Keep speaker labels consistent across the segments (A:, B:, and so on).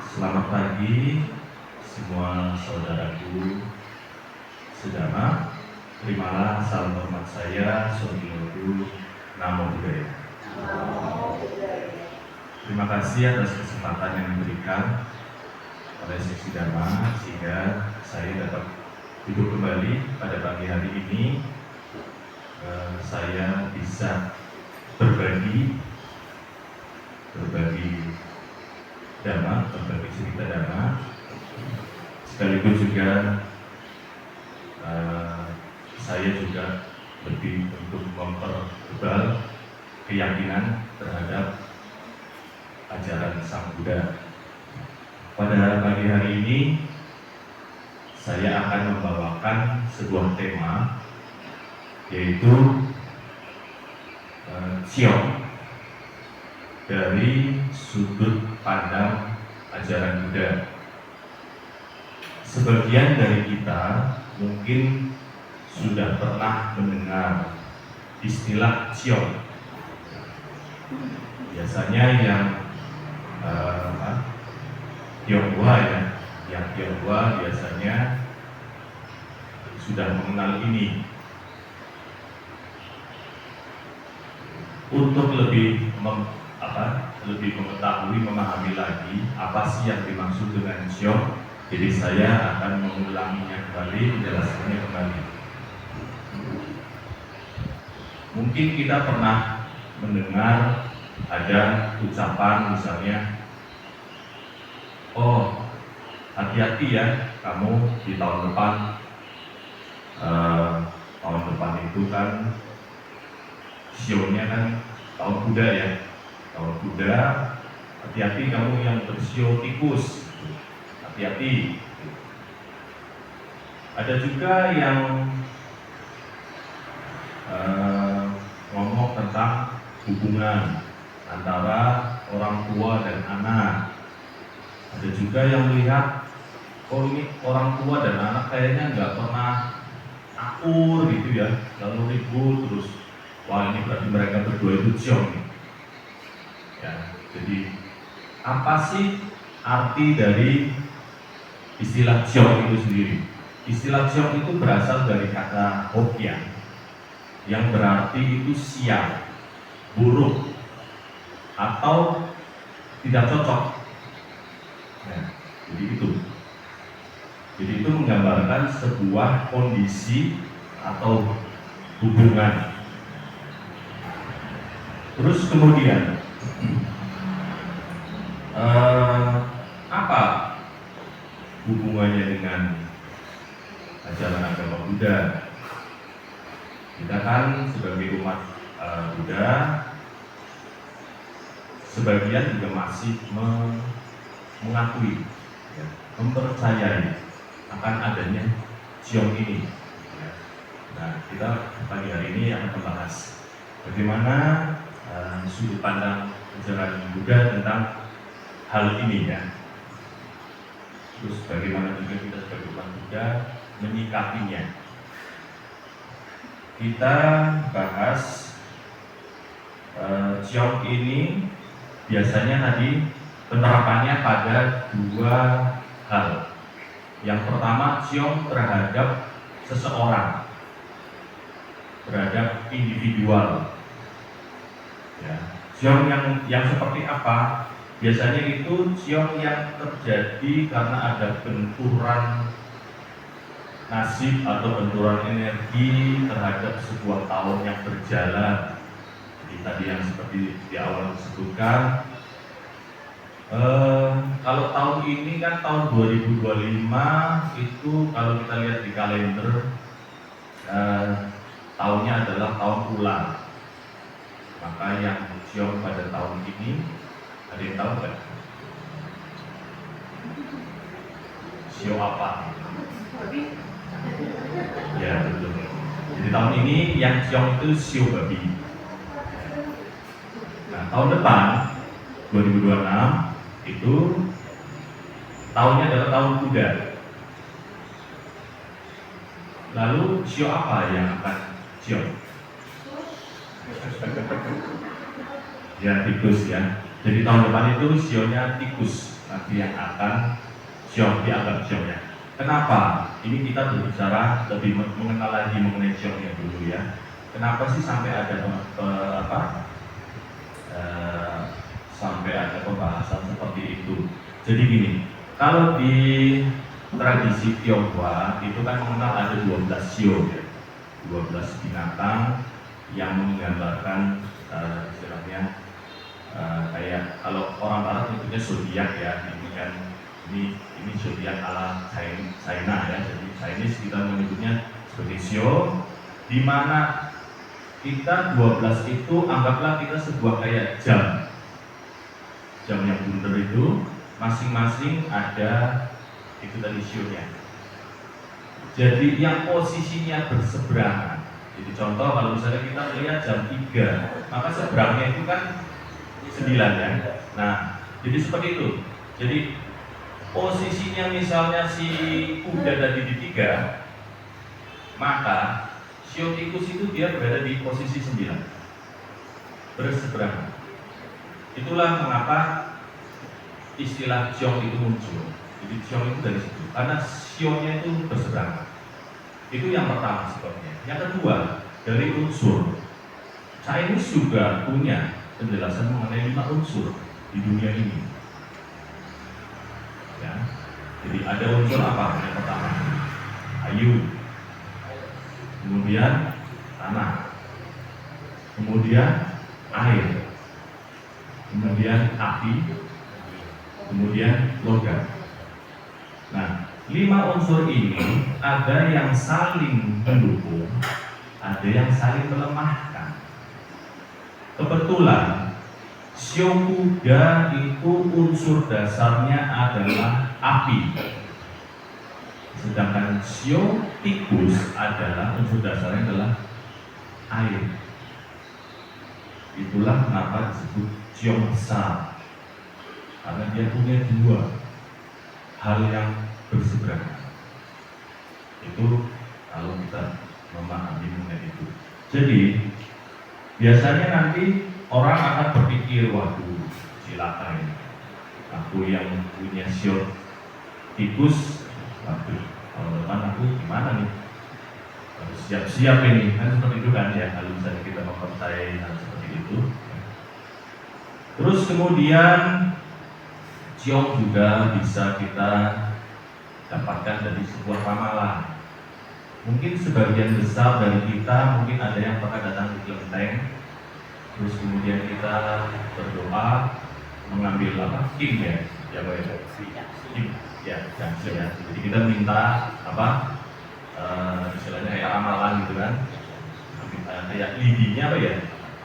A: Selamat pagi semua saudaraku sedama. Terimalah salam hormat saya, Sonilodu Namo Buddhaya. Terima kasih atas kesempatan yang diberikan oleh Seksi Dharma sehingga saya dapat duduk kembali pada pagi hari ini. Saya bisa berbagi Dhamma, berbagi cerita Dhamma, sekaligus juga saya juga lebih untuk mempertebal keyakinan terhadap ajaran Sang Buddha. Pada pagi hari ini saya akan membawakan sebuah tema, yaitu Ciong dari sudut pandang ajaran Buddha. Sebagian dari kita mungkin sudah pernah mendengar istilah Ciong. Biasanya yang Tionghoa ya, yang Tionghoa biasanya sudah mengenal ini. Untuk lebih mengetahui, memahami lagi apa sih yang dimaksud dengan Ciong, jadi saya akan mengulanginya kembali, menjelaskannya kembali. Mungkin kita pernah mendengar ada ucapan misalnya, oh hati-hati ya kamu di tahun depan. Tahun depan itu kan Sionya kan tahun kuda ya, tahun kuda, hati-hati kamu yang bersio tikus, hati-hati. Ada juga yang ngomong tentang hubungan antara orang tua dan anak. Ada juga yang melihat, oh ini orang tua dan anak kayaknya nggak pernah akur gitu ya, lalu ribut terus. Wah, ini berarti mereka berdua itu Ciong nih. Ya, jadi apa sih arti dari istilah Ciong itu sendiri? Istilah Ciong itu berasal dari kata Hokkien yang berarti itu sial, buruk, atau tidak cocok. Nah, jadi itu menggambarkan sebuah kondisi atau hubungan. Terus kemudian apa hubungannya dengan ajaran agama Buddha? Kita kan sebagai umat Buddha, sebagian juga masih mengakui, ya, mempercayai akan adanya Ciong ini. Nah, kita pagi hari ini akan membahas bagaimana sudut pandang ajaran Buddha tentang hal ini ya. Terus bagaimana juga kita sebagai umat Buddha menyikapinya. Kita bahas Ciong ini biasanya tadi penerapannya pada dua hal. Yang pertama, Ciong terhadap seseorang, terhadap individual. Ya. Ciong yang seperti apa? Biasanya itu Ciong yang terjadi karena ada benturan nasib atau benturan energi terhadap sebuah tahun yang berjalan. Jadi tadi yang seperti di awal disebutkan, kalau tahun ini kan tahun 2025 itu kalau kita lihat di kalender, tahunnya adalah tahun ular. Maka yang Ciong pada tahun ini, ada yang tahu nggak? Sio apa? Ya betul. Jadi tahun ini yang Ciong itu Sio babi. Nah tahun depan 2026 itu tahunnya adalah tahun kuda. Lalu Sio apa yang akan Ciong? Ya tikus ya. Jadi tahun depan itu sionya tikus nanti yang akan dianggap xiong ya. Kenapa? Ini kita berbicara lebih mengenal lagi mengenai xiongnya dulu ya. Kenapa sih sampai ada sampai ada pembahasan seperti itu? Jadi gini, kalau di tradisi Tionghoa itu kan mengenal ada 12 xiong ya. 12 binatang yang menggambarkan istilahnya kayak kalau orang barat nyebutnya zodiak ya, ini kan ini zodiak ala China ya. Jadi Chinese kita menyebutnya seperti xiong, di mana kita 12 itu anggaplah kita sebuah kayak jam yang bundar itu masing-masing ada itu tadi xiongnya. Jadi yang posisinya berseberangan. Jadi contoh kalau misalnya kita melihat jam 3, maka seberangnya itu kan 9 ya. Nah, jadi seperti itu. Jadi posisinya misalnya si kuda tadi di 3, maka xiong tikus itu dia berada di posisi 9, berseberangan. Itulah mengapa istilah xiong itu muncul. Jadi xiong itu dari situ, karena xiongnya itu berseberangan. Itu yang pertama sebabnya. Yang kedua, dari unsur. Chinese juga punya penjelasan mengenai 5 unsur di dunia ini. Ya. Jadi ada unsur apa? Yang pertama, ayu. Kemudian tanah. Kemudian air. Kemudian api. Kemudian logam. Nah, 5 unsur ini ada yang saling mendukung, ada yang saling melemahkan. Kebetulan xiong kuda itu unsur dasarnya adalah api, sedangkan xiong tikus adalah unsur dasarnya adalah air. Itulah kenapa disebut xiong besar, karena dia punya 2 hal yang berseberangan. Itu kalau kita memahami mengenai itu. Jadi biasanya nanti orang akan berpikir, waduh silakan ini, aku yang punya xiong tikus, waduh kalau depan aku gimana nih, harus siap-siap ini kan, seperti itu kan ya. Kalau misalnya kita mempercayai hal seperti itu. Terus kemudian xiong juga bisa kita dapatkan dari sebuah ramalan. Mungkin sebagian besar dari kita mungkin ada yang pernah datang di kelenteng, terus kemudian kita berdoa mengambil kim ya, kim ya, ya. Jadi kita minta istilahnya kayak ramalan gitu kan, kayak lidinya apa ya,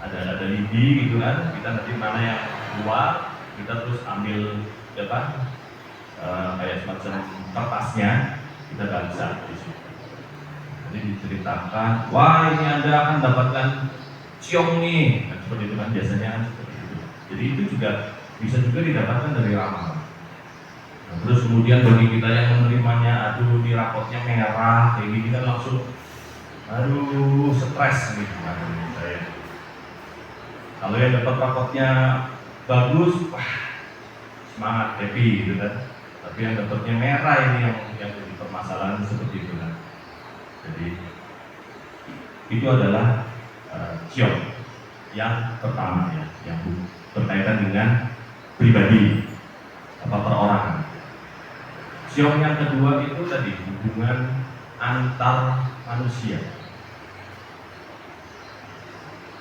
A: ada lidi gitu kan, kita nanti mana yang keluar kita terus ambil kayak semacam kertasnya, kita baca di situ. Jadi diceritakan, wah ini Anda akan dapatkan xiong nih, nah, seperti itu kan biasanya kan seperti itu. Jadi itu juga bisa juga didapatkan dari ramalan. Nah, terus kemudian bagi kita yang menerimanya, aduh di rapotnya merah, kayak gini kan langsung, aduh stres nih. Saya. Kalau yang dapat rapotnya bagus, wah semangat, happy gitu kan. Tapi yang dapatnya merah ini yang jadi permasalahan seperti itu kan. Jadi itu adalah xiong yang pertama ya, yang berkaitan dengan pribadi perorangan. Xiong yang kedua itu tadi hubungan antar manusia.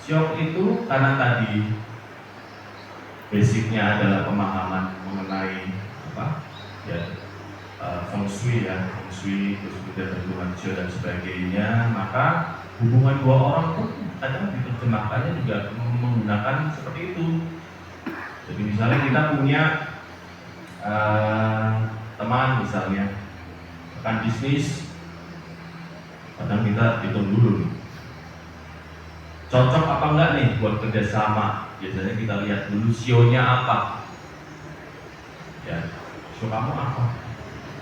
A: Xiong itu karena tadi basicnya adalah pemahaman mengenai feng shui ya, feng shui, terus kemudian hubungan Xiong dan sebagainya, maka hubungan 2 orang pun kadang diterjemahkannya juga menggunakan seperti itu. Jadi misalnya kita punya teman misalnya rekan bisnis, kadang kita hitung dulu nih, cocok apa enggak nih buat kerjasama. Biasanya kita lihat dulu xiongnya apa ya, xiong kamu apa,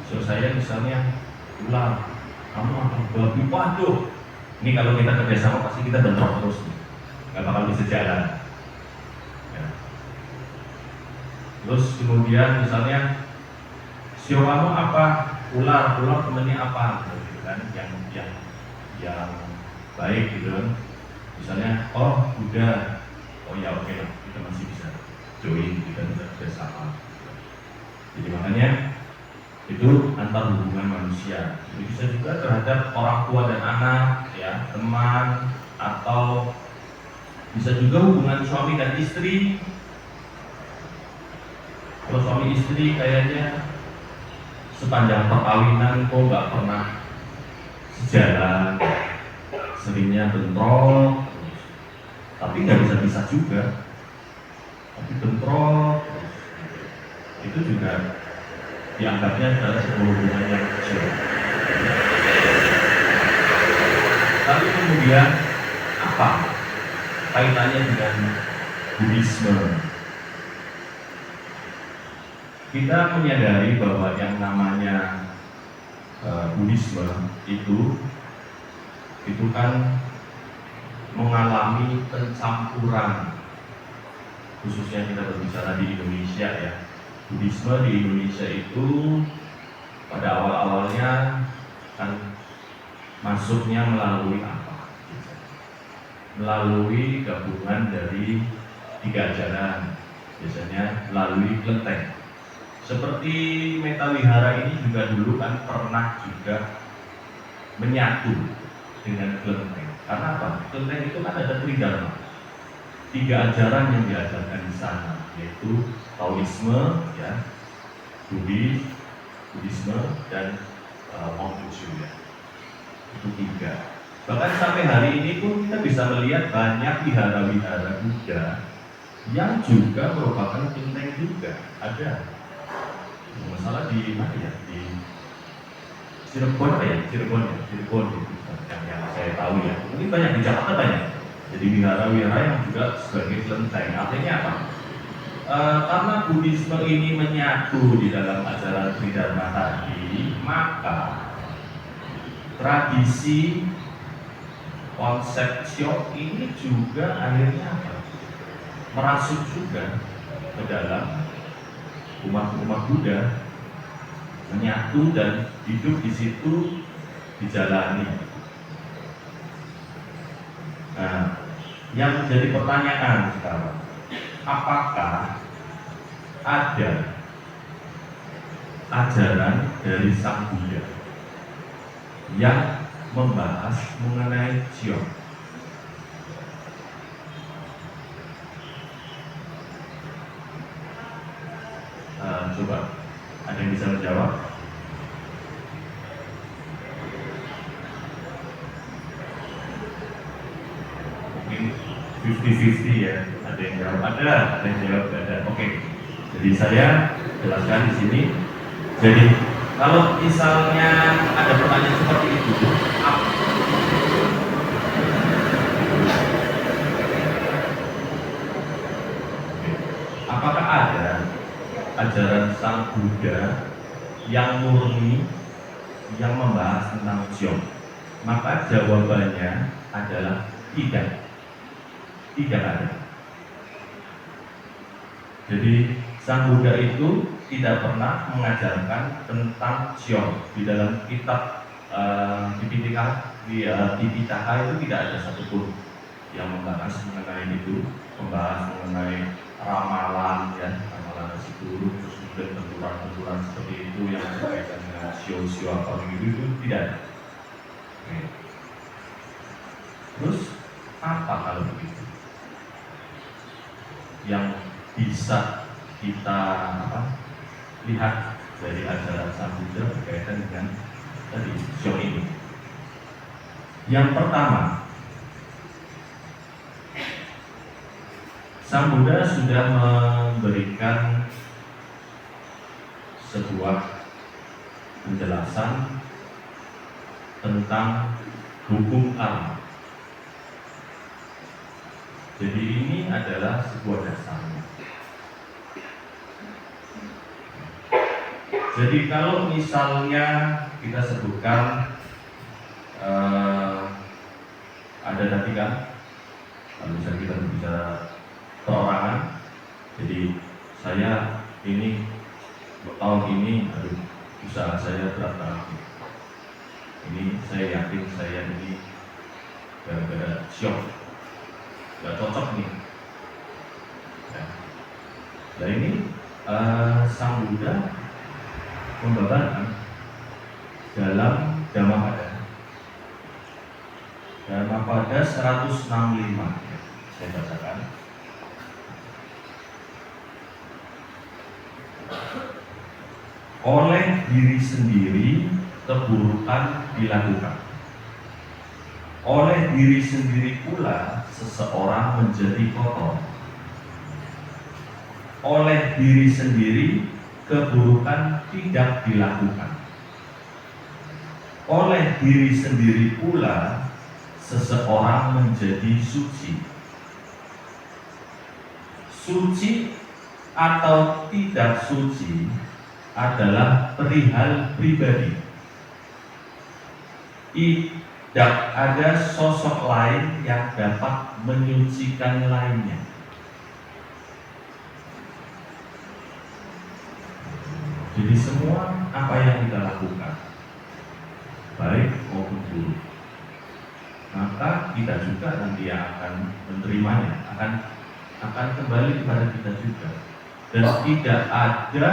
A: xiong saya misalnya ular, kamu apa, babi. Waduh, ini kalau kita kerjasama pasti kita bentrok terus nih, nggak bakal bisa jalan ya. Terus kemudian misalnya sio kamu apa? Ular temennya apa? Gitu kan, yang baik gitu kan. Misalnya, oh kuda, oh ya oke lah, kita masih bisa join, kita bisa bersama. Jadi makanya itu antar hubungan manusia. Jadi bisa juga terhadap orang tua dan anak, ya, teman, atau bisa juga hubungan suami dan istri. Kalau suami istri kayaknya sepanjang perkawinan kok nggak pernah sejalan, seringnya bentrok, tapi nggak bisa pisah juga, tapi bentrok, itu juga dianggapnya adalah sebuah hubungan yang kecil. Tapi kemudian apa kaitannya dengan Buddhisme? Kita menyadari bahwa yang namanya Buddhisme itu kan mengalami pencampuran, khususnya kita berbicara di Indonesia ya. Buddhisme di Indonesia itu pada awal-awalnya kan masuknya melalui apa? Melalui gabungan dari 3 ajaran, biasanya melalui kelenteng. Seperti Metawihara ini juga dulu kan pernah juga menyatu dengan kelenteng. Karena apa? Kelenteng itu kan ada tridharma, 3 ajaran yang diajarkan di sana, yaitu Taoisme, ya, Buddhisme, dan Konghucu, ya. Itu 3. Bahkan sampai hari ini pun kita bisa melihat banyak wihara-wihara Buddha yang juga merupakan kelenteng juga ada. Masalah di mana ya? Di Cirebon apa ya? Cirebon itu yang saya tahu ya. Mungkin banyak di Jakarta banyak. Jadi wihara-wihara yang juga sebagai kelenteng. Artinya apa? Karena Buddhisme ini menyatu di dalam ajaran Tridharma tadi, maka tradisi konsep Sio ini juga akhirnya apa? Merasuk juga ke dalam umat-umat Buddha, menyatu dan hidup di situ, dijalani. Nah, yang menjadi pertanyaan sekarang, apakah ada ajaran dari Sang Buddha yang membahas mengenai Sio? Coba, ada yang bisa menjawab? Mungkin 50-50 ya, ada yang jawab, ada yang jawab, ada. Oke. Jadi saya jelaskan di sini. Jadi kalau misalnya ada pertanyaan seperti itu, apakah ada ajaran Sang Buddha yang murni yang membahas tentang Sio? Maka jawabannya adalah tidak ada. Jadi Sang Buddha itu tidak pernah mengajarkan tentang Sio. Di dalam kitab Tipitaka itu tidak ada satupun yang membahas mengenai itu, membahas mengenai ramalan, ya, ramalan nasi turun, terus kemudian benturan-benturan seperti itu yang berkaitan dengan Sio apa begitu, itu tidak ada. Oke. Terus apa kalau begitu? Yang bisa kita lihat dari ajaran Sang Buddha berkaitan dengan tadi Sio ini. Yang pertama, Sang Buddha sudah memberikan sebuah penjelasan tentang hukum karma. Jadi ini adalah sebuah dasarnya. Jadi kalau misalnya kita sebutkan ada tadi kan, kalau misalnya kita berbicara perorangan, jadi saya ini tahun ini usaha saya berat, ini saya yakin saya ini gara-gara syok, gak cocok nih ya. Nah ini Sang Buddha membabarkan dalam Dhammapada 165 ya. Saya bacakan. Oleh diri sendiri keburukan dilakukan. Oleh diri sendiri pula seseorang menjadi kotor. Oleh diri sendiri keburukan tidak dilakukan. Oleh diri sendiri pula seseorang menjadi suci. Suci atau tidak suci adalah perihal pribadi. Tidak ada sosok lain yang dapat menyucikan lainnya. Jadi semua apa yang kita lakukan, baik maupun buruk, maka kita juga nanti akan menerimanya, akan kembali kepada kita juga. Dan tidak ada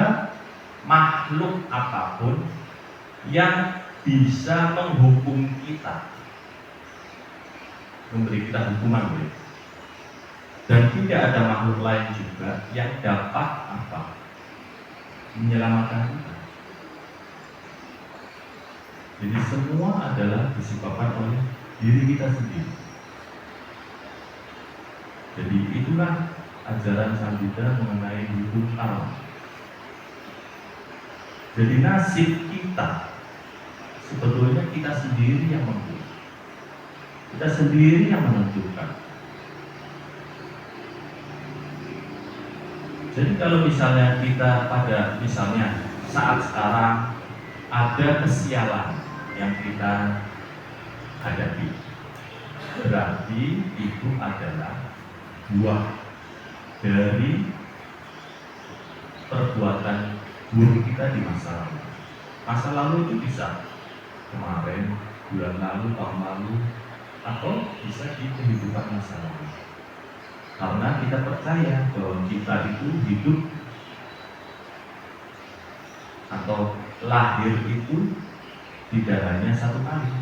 A: makhluk apapun yang bisa menghukum kita, memberi kita hukuman, dan tidak ada makhluk lain juga yang dapat menyelamatkan kita. Jadi semua adalah disebabkan oleh diri kita sendiri. Jadi itulah ajaran Sang Buddha mengenai hukum karma. Jadi nasib kita sebetulnya kita sendiri yang membuat, kita sendiri yang menentukan. Jadi kalau misalnya kita misalnya saat sekarang ada kesialan yang kita hadapi, berarti itu adalah buah dari perbuatan buruk kita di masa lalu. Masa lalu itu bisa kemarin, bulan lalu, tahun lalu, atau bisa di kehidupan masa lalu. Karena kita percaya bahwa kita itu hidup atau lahir itu tidak hanya satu kali,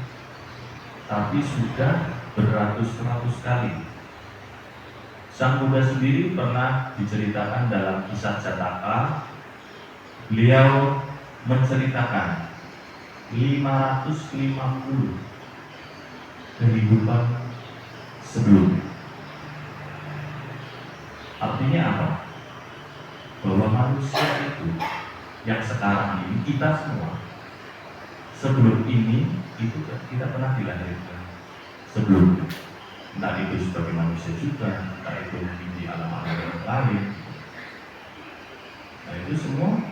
A: tapi sudah beratus-ratus kali. Sang Buddha sendiri pernah diceritakan dalam kisah Jataka. Beliau menceritakan 550 kehidupan sebelumnya. Artinya apa? Bahwa manusia itu yang sekarang ini, kita semua sebelum ini itu tidak pernah dilahirkan sebelumnya. Entah itu sebagai manusia juga, entah itu di alam-alam yang lain. Nah itu semua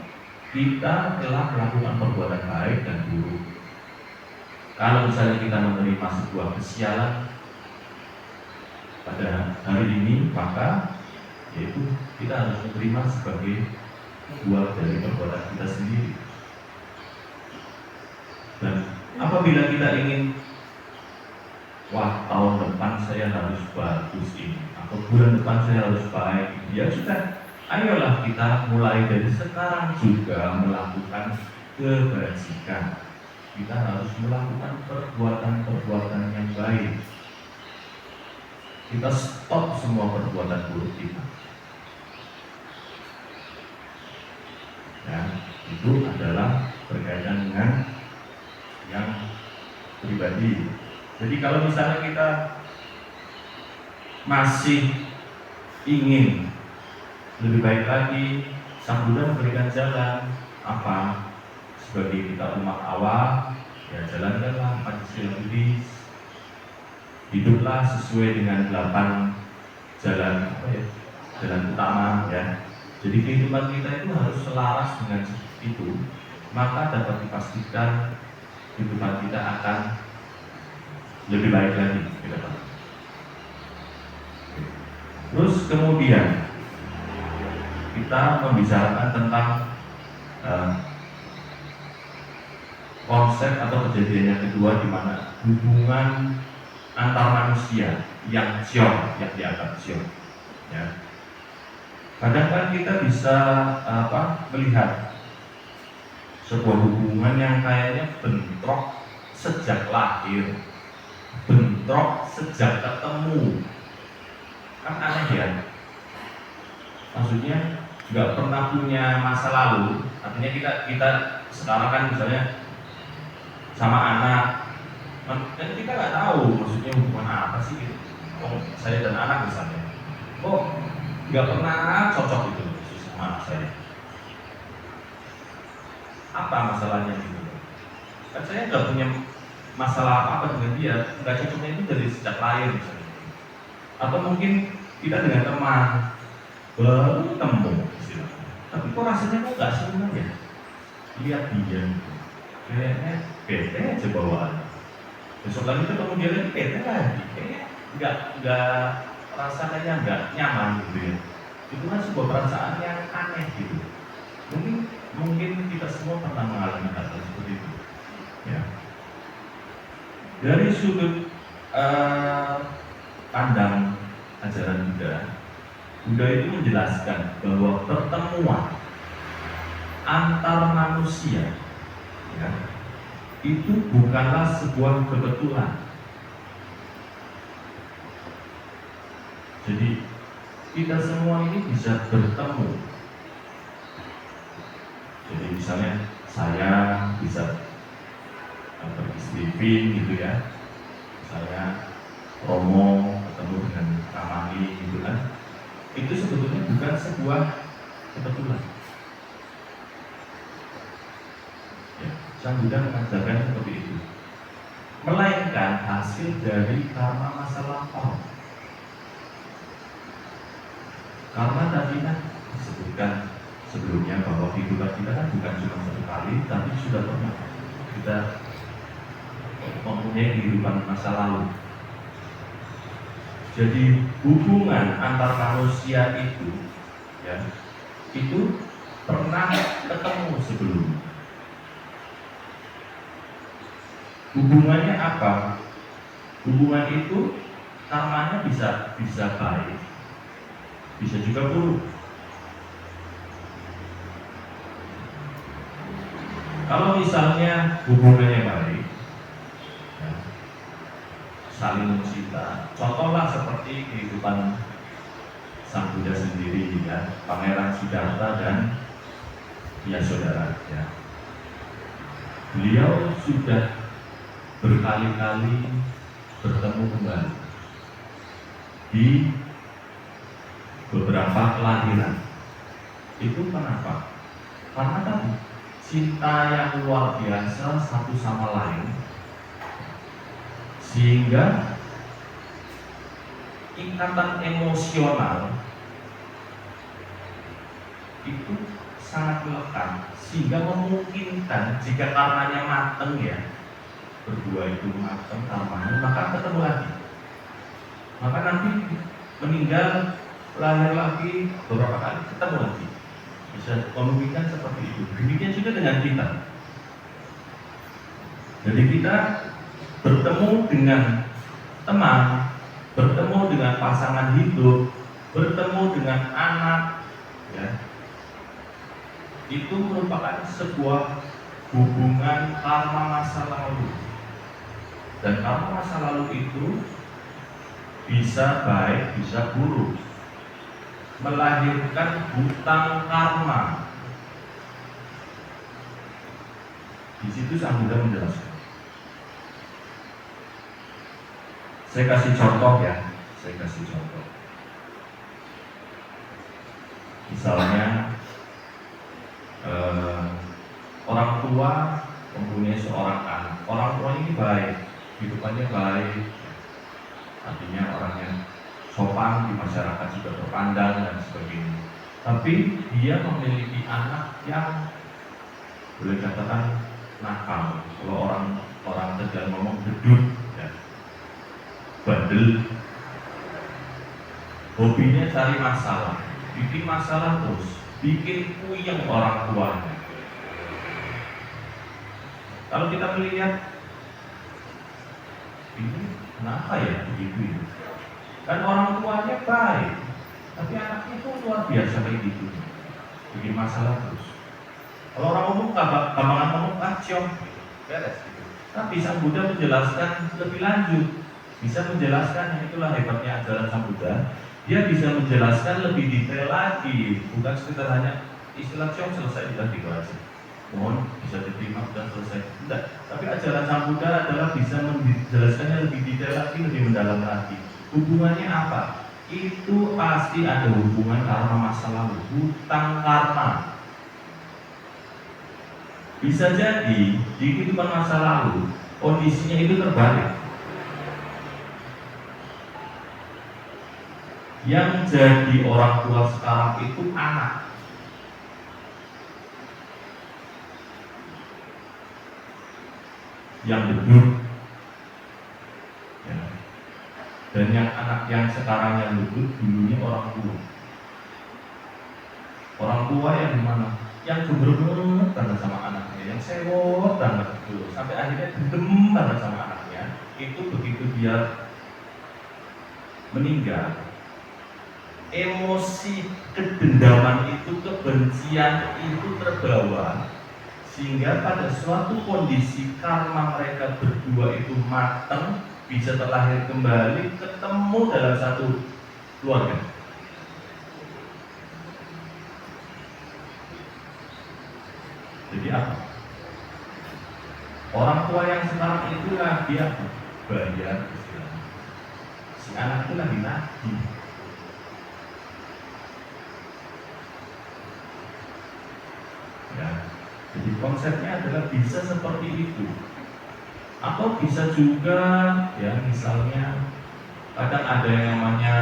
A: kita telah melakukan perbuatan baik dan buruk. Kalau misalnya kita menerima sebuah kesialan pada hari ini, maka yaitu kita harus menerima sebagai buah dari perbuatan kita sendiri. Dan apabila kita ingin, wah tahun depan saya harus bagus ini, atau bulan depan saya harus baik, ya sudah, ayolah kita mulai dari sekarang juga melakukan kebajikan. Kita harus melakukan perbuatan-perbuatan yang baik. Kita stop semua perbuatan buruk kita. Ya, itu adalah berkaitan dengan yang pribadi. Jadi kalau misalnya kita masih ingin lebih baik lagi, Sang Buddha memberikan jalan apa? Sebagai kita umat awam, ya jalankanlah Pancasila Buddhis, hiduplah sesuai dengan 8 jalan jalan utama ya. Jadi kehidupan kita itu harus selaras dengan itu, maka dapat dipastikan kehidupan kita akan lebih baik lagi ke depan. Terus kemudian kita membicarakan tentang konsep atau kejadian yang kedua, di mana hubungan antar manusia yang ciong, yang dianggap ciong. Ya. Kadang kan kita bisa melihat sebuah hubungan yang kayaknya bentrok sejak lahir, bentrok sejak ketemu, kan aneh ya. Maksudnya nggak pernah punya masa lalu. Artinya kita sekarang kan misalnya sama anak, kan kita nggak tahu maksudnya hubungan apa sih gitu. Oh, saya dan anak misalnya, nggak pernah cocok gitu sama anak saya. Apa masalahnya gitu? Kan saya nggak punya masalah apa dengan dia, nggak cocoknya itu dari sejak lahir misalnya. Atau mungkin kita dengan teman baru ketemu, tapi kok rasanya kok nggak senang ya? Lihat dia, kayaknya bete aja bawaan. Besok lagi ketemu dia lagi bete lagi, kayaknya nggak rasanya nggak nyaman gitu ya. Itu kan sebuah perasaan yang aneh gitu. Mungkin kita semua pernah mengalami hal seperti itu. Ya. Dari sudut pandang ajaran Buddha itu menjelaskan bahwa pertemuan antar manusia, ya, itu bukanlah sebuah kebetulan. Jadi kita semua ini bisa bertemu. Jadi misalnya saya bisa pergi sleeping gitu ya, saya Romo ketemu dengan Kamani gitu kan, itu sebetulnya bukan sebuah kebetulan. Ya, Sang Buddha mengajarkan seperti itu, melainkan hasil dari karma masa lampau. Karena tadi kan disebutkan sebelumnya bahwa kehidupan kita kan bukan cuma satu kali, tapi sudah pernah kita mempunyai kehidupan masa lalu. Jadi hubungan antar manusia itu, ya, itu pernah ketemu sebelumnya. Hubungannya apa? Hubungan itu karmanya bisa baik, bisa juga buruk. Kalau misalnya hubungannya baik, ya, saling mencinta, contohlah seperti kehidupan Sang Buddha sendiri, ya, Pangeran Siddhartha dan Yasodhara, ya. Beliau sudah berkali-kali bertemu kembali di beberapa kelahiran. Itu kenapa? Karena tadi cinta yang luar biasa satu sama lain, sehingga ikatan emosional itu sangat melekat, sehingga memungkinkan jika karmanya mateng, ya, berdua itu mateng karmanya, maka ketemu lagi. Maka nanti meninggal, lahir lagi, beberapa kali ketemu lagi. Bisa memungkinkan seperti itu. Demikian juga dengan kita. Jadi kita bertemu dengan teman, bertemu dengan pasangan hidup, bertemu dengan anak, ya, itu merupakan sebuah hubungan karma masa lalu. Dan karma masa lalu itu bisa baik, bisa buruk, melahirkan hutang karma. Di situ Sang Buddha menjelaskan. Saya kasih contoh, ya, Misalnya orang tua mempunyai seorang anak. Orang tua ini baik, hidupannya baik, artinya orangnya sopan di masyarakat, juga terpandang dan sebagainya. Tapi dia memiliki anak yang boleh katakan nakal. Kalau orang Tegal ngomong gedut, ya, bandel, hobinya cari masalah, bikin masalah terus. bikin puyeng orang tuanya. Kalau kita melihat ini kenapa ya begitu ya? Kan orang tuanya baik, tapi anaknya itu luar biasa kayak gitu, bikin masalah terus. Kalau orang umum gampangan ngomong ciong, beres gitu. Tapi Sang Buddha menjelaskan lebih lanjut, bisa menjelaskan, itulah hebatnya ajaran Sang Buddha. Dia bisa menjelaskan lebih detail lagi, bukan sekedar hanya istilah ciong selesai sudah gitu aja. Mohon bisa diterima dan selesai. Tidak. Tapi ajaran Sang Buddha adalah bisa menjelaskannya lebih detail lagi, lebih mendalam lagi. Hubungannya apa? Itu pasti ada hubungan karena masa lalu, hutang karma. Bisa jadi di kehidupan masa lalu kondisinya itu terbalik. Yang jadi orang tua sekarang itu anak. Yang debut ya. Dan yang anak yang sekarang yang debut dulunya orang tua. Orang tua yang dimana? Yang gemer banget sama anaknya, yang sewot banget dulu, sampai akhirnya dendam banget sama anaknya. Itu begitu dia meninggal, emosi kedendaman itu, kebencian itu terbawa, sehingga pada suatu kondisi karma mereka berdua itu matang, bisa terlahir kembali, ketemu dalam satu keluarga. Jadi apa? Orang tua yang sekarang itu lagi apa? Bayar istilahnya. Si anak itu lagi nagih. Ya. Jadi konsepnya adalah bisa seperti itu. Atau bisa juga ya misalnya kadang ada yang namanya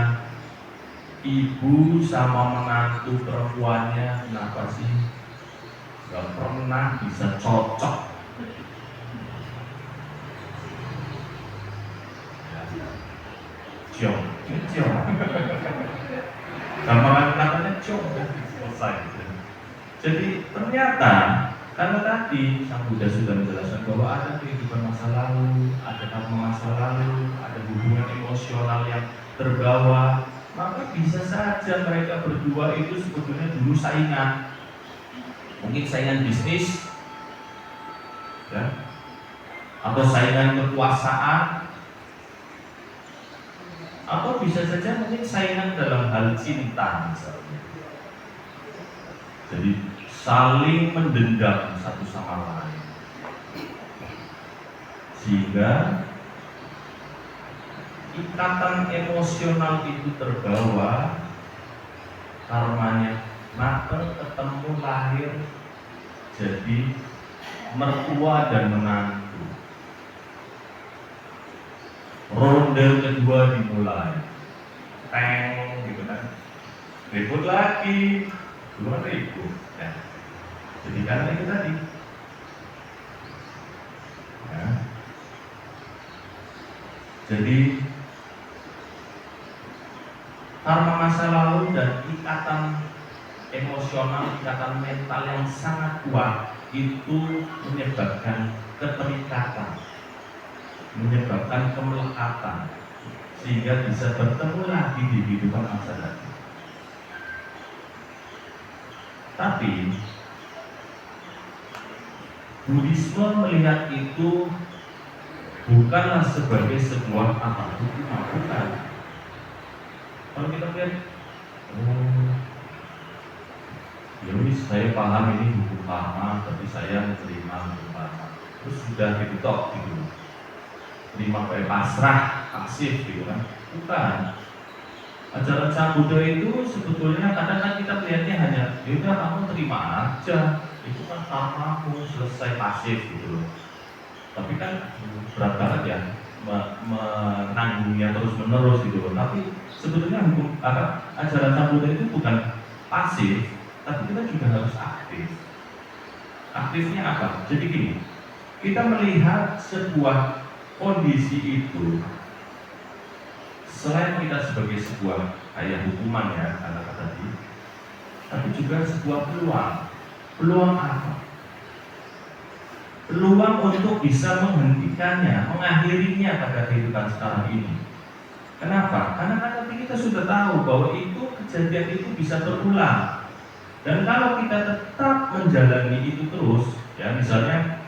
A: ibu sama menantu perempuannya, kenapa sih gak pernah bisa cocok? Ciong, gampangan katanya ciong, selesai. Jadi ternyata karena tadi Sang Buddha sudah menjelaskan bahwa ada kehidupan masa lalu, ada karma masa lalu, ada hubungan emosional yang terbawa, maka bisa saja mereka berdua itu sebetulnya dulu saingan. Mungkin saingan bisnis ya, atau saingan kekuasaan, atau bisa saja mungkin saingan dalam hal cinta misalnya. Jadi saling mendendam satu sama lain, sehingga ikatan emosional itu terbawa, karmanya mateng, ketemu, lahir, jadi mertua dan menantu. Ronde kedua dimulai, teng gitu kan, ribut lagi, dua ribut ya. Jadi karena itu tadi ya. Jadi karma masa lalu dan ikatan emosional, ikatan mental yang sangat kuat itu menyebabkan keterikatan, menyebabkan kemelekatan, sehingga bisa bertemu lagi di kehidupan masa depan. Tapi Buddhisme melihat itu bukanlah sebagai sebuah apa, bukan. Kalau kita lihat, ya wis, saya paham ini hukum karma, tapi saya menerima hukum karma. Terus sudah diketok gitu, terima kayak pasrah, pasif gitu kan? Bukan. Ajaran Sang Buddha itu sebetulnya kadang-kadang kita melihatnya hanya, ya udah kamu terima aja, itu kan karmamu, selesai, pasif gitu loh. Tapi kan berat banget ya menanggungnya terus menerus gitu loh. Tapi sebetulnya hukum ajaran Sang Buddha itu bukan pasif, tapi kita juga harus aktif. Aktifnya apa? Jadi gini, kita melihat sebuah kondisi itu, selain kita sebagai sebuah kayak hukuman ya, kata tadi, tapi juga sebuah peluang. Peluang apa? Peluang untuk bisa menghentikannya, mengakhirinya pada kehidupan sekarang ini. Kenapa? Karena kan nanti kita sudah tahu bahwa itu kejadian itu bisa berulang. Dan kalau kita tetap menjalani itu terus, ya misalnya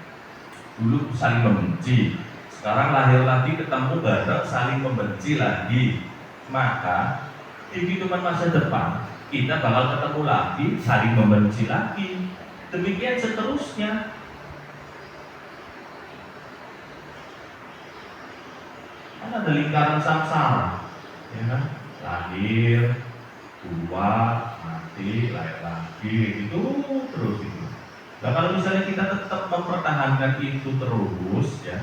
A: dulu saling membenci, sekarang lahir lagi ketemu bareng saling membenci lagi, maka di kehidupan masa depan kita bakal ketemu lagi saling membenci lagi. Demikian seterusnya. Kan ada lingkaran samsara, ya kan? Lahir, tua, mati, lahir lagi, itu terus itu. Nah kalau misalnya kita tetap mempertahankan itu terus, ya,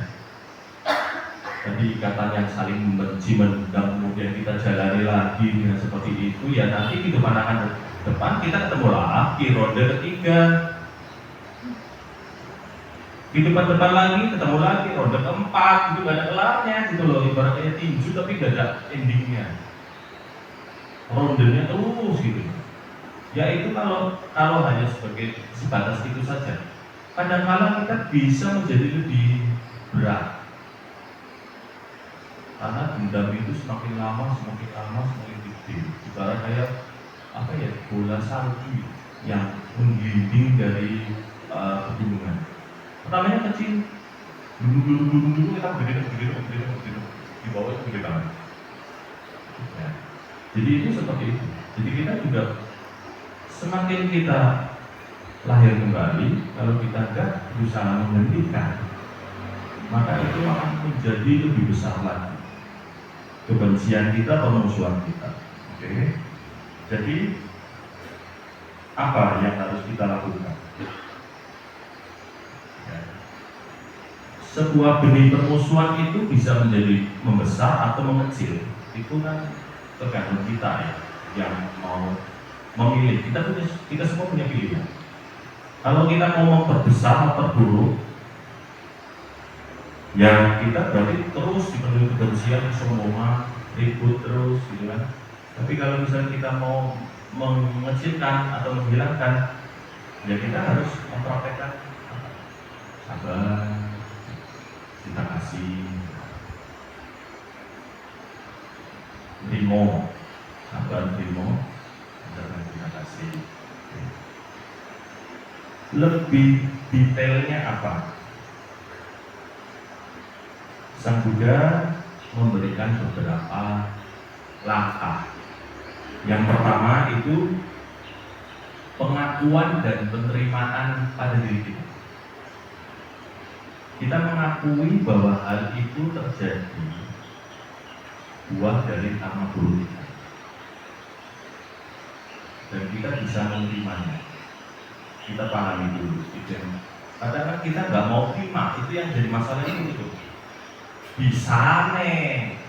A: jadi ikatan yang saling membenci, mendendam, kemudian kita jalani lagi dengan seperti itu, ya nanti kehidupan akan depan kita ketemu lagi ronde ketiga. Di depan lagi ketemu lagi ronde keempat, itu gak ada kelarnya gitu loh, ibaratnya tinju tapi gak ada endingnya, rondenya terus gitu. Ya itu kalau hanya sebagai sebatas itu saja, kadang-kadang kita bisa menjadi lebih berat, karena dendam itu semakin lama semakin gede. Ibarat kayak apa ya, bola salju yang menggelinding dari pegunungan. Pertamanya kecil, dulu kita gede, di bawah itu gede banget. Ya. Jadi itu seperti itu. Jadi kita juga semakin kita lahir kembali, kalau kita tidak berusaha menghentikan, maka itu akan menjadi lebih besar lagi kebencian kita, permusuhan kita. Oke. Jadi apa yang harus kita lakukan? Sebuah benih permusuhan itu bisa menjadi membesar atau mengecil. Itu kan tergantung kita ya, yang mau memilih. Kita semua punya pilihan. Kalau kita mau memperbesar, memperburuk, ya kita berarti terus dipenuhi kebencian, kesombongan, ribut terus gitu kan. Tapi kalau misalnya kita mau mengecilkan atau menghilangkan, ya kita harus mempraktekkan sabar, kita kasih, terima, sabar, terima, dan kita kasih. Lebih detailnya apa? Sang Buddha memberikan beberapa langkah. Yang pertama itu pengakuan dan penerimaan pada diri kita. Kita mengakui bahwa hal itu terjadi buah dari karma buruk kita, dan kita bisa menerimanya. Kita pahami dulu. Kadang-kadang kita nggak mau terima, itu yang jadi masalah itu. Bisa nih,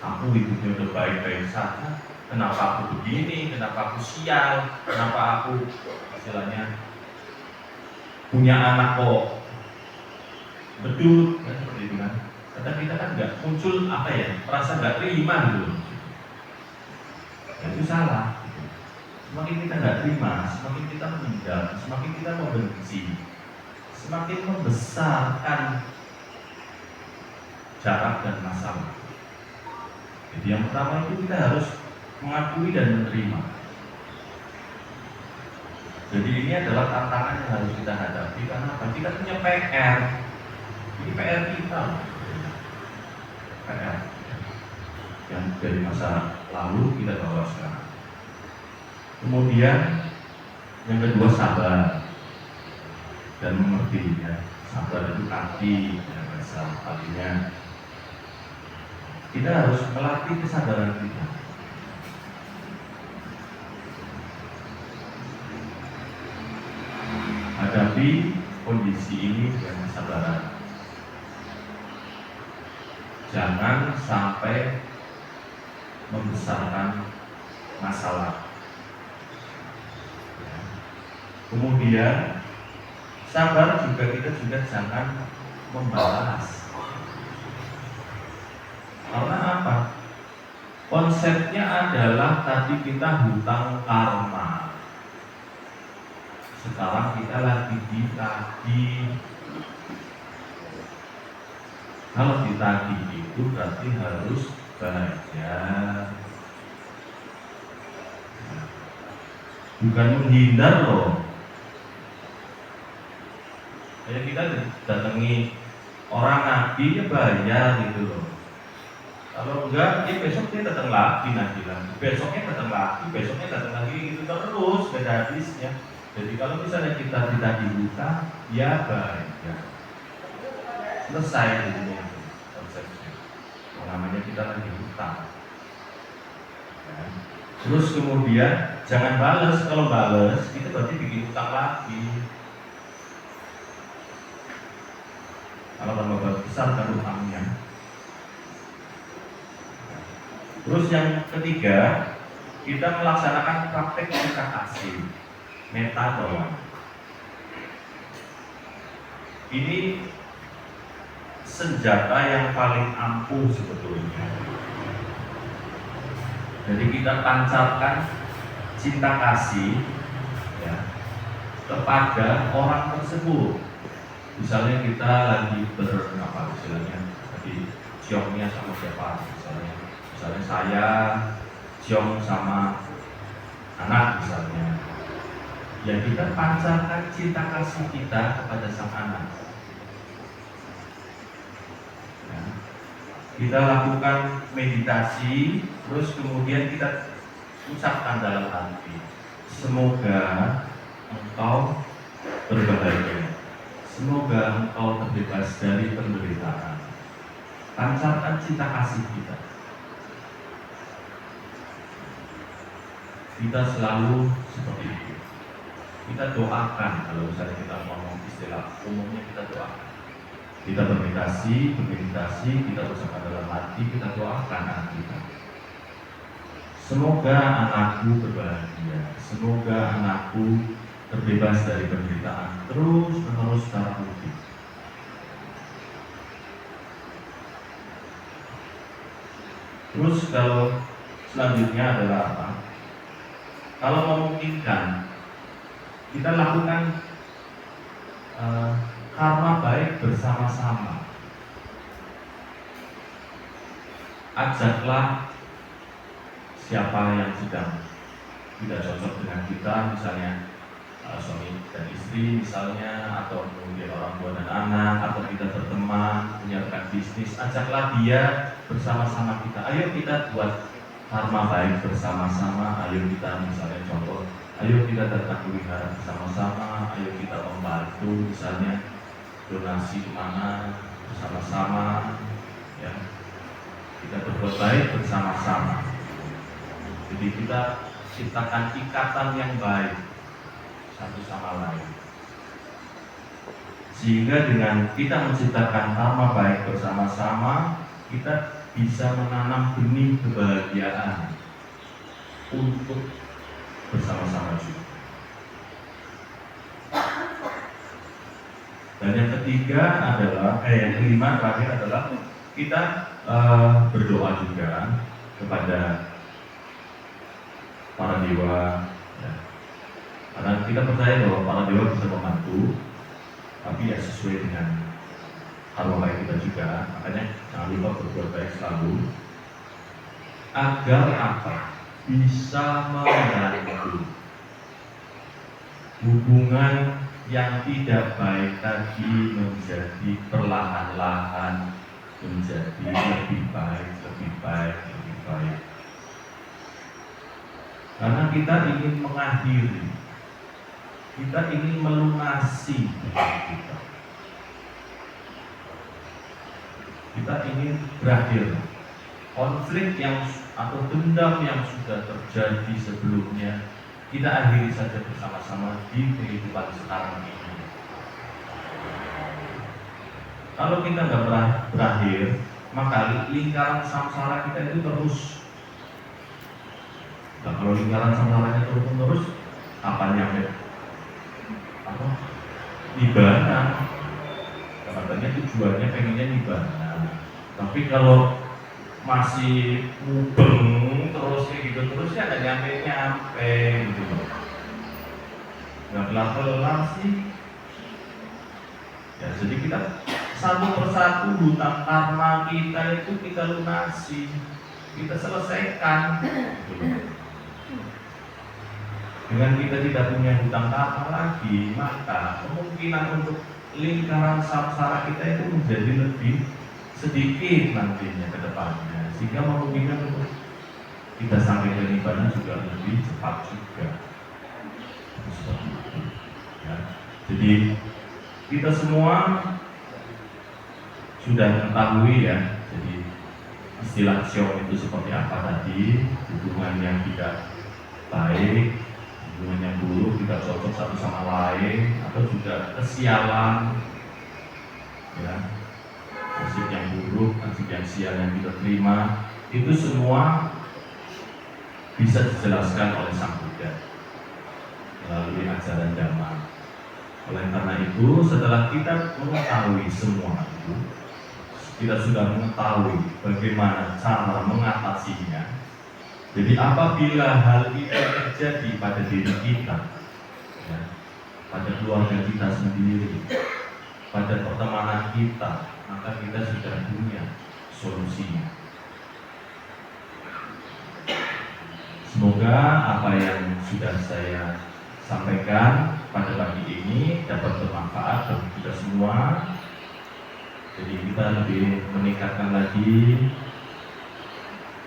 A: aku hidupnya udah baik-baik saja, kenapa aku begini, kenapa aku sial, kenapa aku istilahnya punya anak kok bedut, kan seperti itu kan. Kadang kita kan nggak muncul apa ya, merasa nggak terima gitu. Itu salah. Semakin kita nggak terima, semakin kita menendam, semakin kita membenci, semakin membesarkan jarak dan masalah. Jadi yang pertama itu kita harus mengakui dan menerima. Jadi ini adalah tantangan yang harus kita hadapi, karena kita punya PR. Ini PR kita, PR yang dari masa lalu kita bawa sekarang. Kemudian yang kedua sabar dan mengerti ya. Sabar itu kaki, ya, bahasa artinya kita harus melatih kesadaran kita. Hadapi kondisi ini dengan kesabaran. Jangan sampai membesarkan masalah. Kemudian sabar juga, kita juga jangan membalas. Karena apa? Konsepnya adalah tadi kita hutang karma. Sekarang kita lagi ditagih. Kalau ditagih itu berarti harus bayar. Bukan menghindar loh. Kayak kita datangi orang nagih ya bayar gitu loh. Kalau enggak, ya besok dia datang lagi nanti lagi. Besoknya datang lagi, besoknya datang lagi gitu terus, gak ada habisnya. Jadi kalau misalnya kita ditagih hutang, ya bayar. Selesai gitu konsepnya. Namanya kita lagi hutang. Ya. Terus kemudian jangan balas. Kalau balas itu berarti bikin hutang lagi. Kalau tambah besar kan hutangnya. Terus yang ketiga, kita melaksanakan praktek cinta kasih, metanoia. Ini senjata yang paling ampuh sebetulnya. Jadi kita pancarkan cinta kasih ya, kepada orang tersebut. Misalnya kita lagi istilahnya tadi ciongnya sama siapa, misalnya saya ciong sama anak misalnya, ya kita pancarkan cinta kasih kita kepada sang anak. Ya. Kita lakukan meditasi, terus kemudian kita ucapkan dalam hati, semoga engkau berbahagia, semoga engkau terbebas dari penderitaan. Pancarkan cinta kasih kita. Kita selalu seperti itu. Kita doakan, kalau misalnya kita ngomong istilah umumnya kita doakan. Kita bermeditasi, kita ucapkan dalam hati, kita doakan anak kita. Semoga anakku berbahagia, semoga anakku terbebas dari penderitaan terus menerus secara rutin. Terus kalau selanjutnya adalah apa? Kalau memungkinkan, kita lakukan karma baik bersama-sama. Ajaklah siapa yang sedang tidak cocok dengan kita, misalnya suami dan istri misalnya, atau kemudian orang tua dan anak, atau kita berteman, punya rekan bisnis, ajaklah dia bersama-sama kita. Ayo kita buat karma baik bersama-sama. Ayo kita misalnya contoh, ayo kita datang ke wihara bersama-sama, ayo kita membantu misalnya donasi kemana bersama-sama, ya. Kita berbuat baik bersama-sama. Jadi kita ciptakan ikatan yang baik satu sama lain. Sehingga dengan kita menciptakan karma baik bersama-sama, kita bisa menanam benih kebahagiaan untuk bersama-sama juga. Dan yang ketiga adalah, yang kelima terakhir adalah kita berdoa juga kepada para dewa, ya. Karena kita percaya bahwa para dewa bisa membantu, tapi ya sesuai dengan karma baik kita juga. Makanya jangan lupa berbuat baik selalu, agar apa? Bisa membantu hubungan yang tidak baik tadi menjadi perlahan-lahan menjadi lebih baik. Karena kita ingin mengakhiri, kita ingin melunasi kita. Kita ingin berakhir konflik yang atau dendam yang sudah terjadi sebelumnya, kita akhiri saja bersama-sama di kehidupan sekarang ini. Kalau kita nggak berakhir, maka lingkaran samsara kita itu terus. Nah, kalau lingkaran samsaranya terus, kapan nyampe? Nibbana. Katanya tujuannya pengennya nibbana. Tapi kalau masih mubeng terus kayak gitu terus ya nggak nyampe gitu loh, nggak kelar sih. Ya, jadi kita satu persatu hutang karma kita itu kita lunasi, kita selesaikan gitu loh. Dengan kita tidak punya hutang karma lagi, maka kemungkinan untuk lingkaran samsara kita itu menjadi lebih sedikit nantinya ke depannya, sehingga memungkinkan untuk kita sampai ke nibbana juga lebih cepat juga. Seperti itu. Ya. Jadi kita semua sudah mengetahui ya, jadi istilah syok itu seperti apa tadi, hubungan yang tidak baik, hubungan yang buruk, tidak cocok satu sama lain, atau juga kesialan, ya, nasib yang buruk, nasib yang sial yang kita terima, itu semua bisa dijelaskan oleh Sang Buddha melalui ajaran Dhamma. Oleh karena itu, setelah kita mengetahui semua itu, kita sudah mengetahui bagaimana cara mengatasinya. Jadi apabila hal itu terjadi pada diri kita, ya, pada keluarga kita sendiri, pada pertemanan kita, maka kita sudah punya solusinya. Semoga apa yang sudah saya sampaikan pada pagi ini dapat bermanfaat bagi kita semua. Jadi kita lebih meningkatkan lagi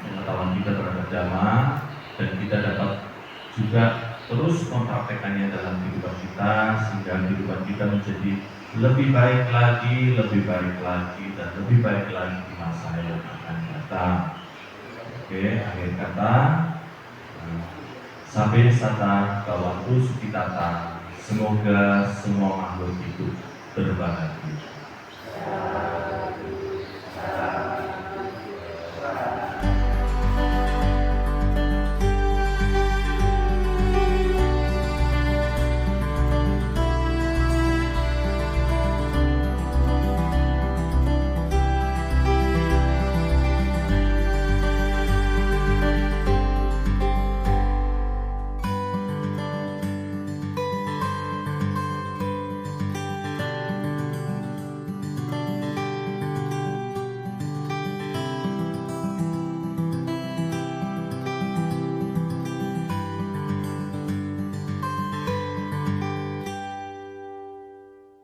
A: pengetahuan kita terhadap Dhamma, dan kita dapat juga terus mempraktekannya dalam kehidupan kita, sehingga kehidupan kita menjadi lebih baik lagi, dan lebih baik lagi di masa yang akan datang. Oke, akhir kata, Sabbe sata bhavantu sukhitata. Semoga semua makhluk hidup berbahagia.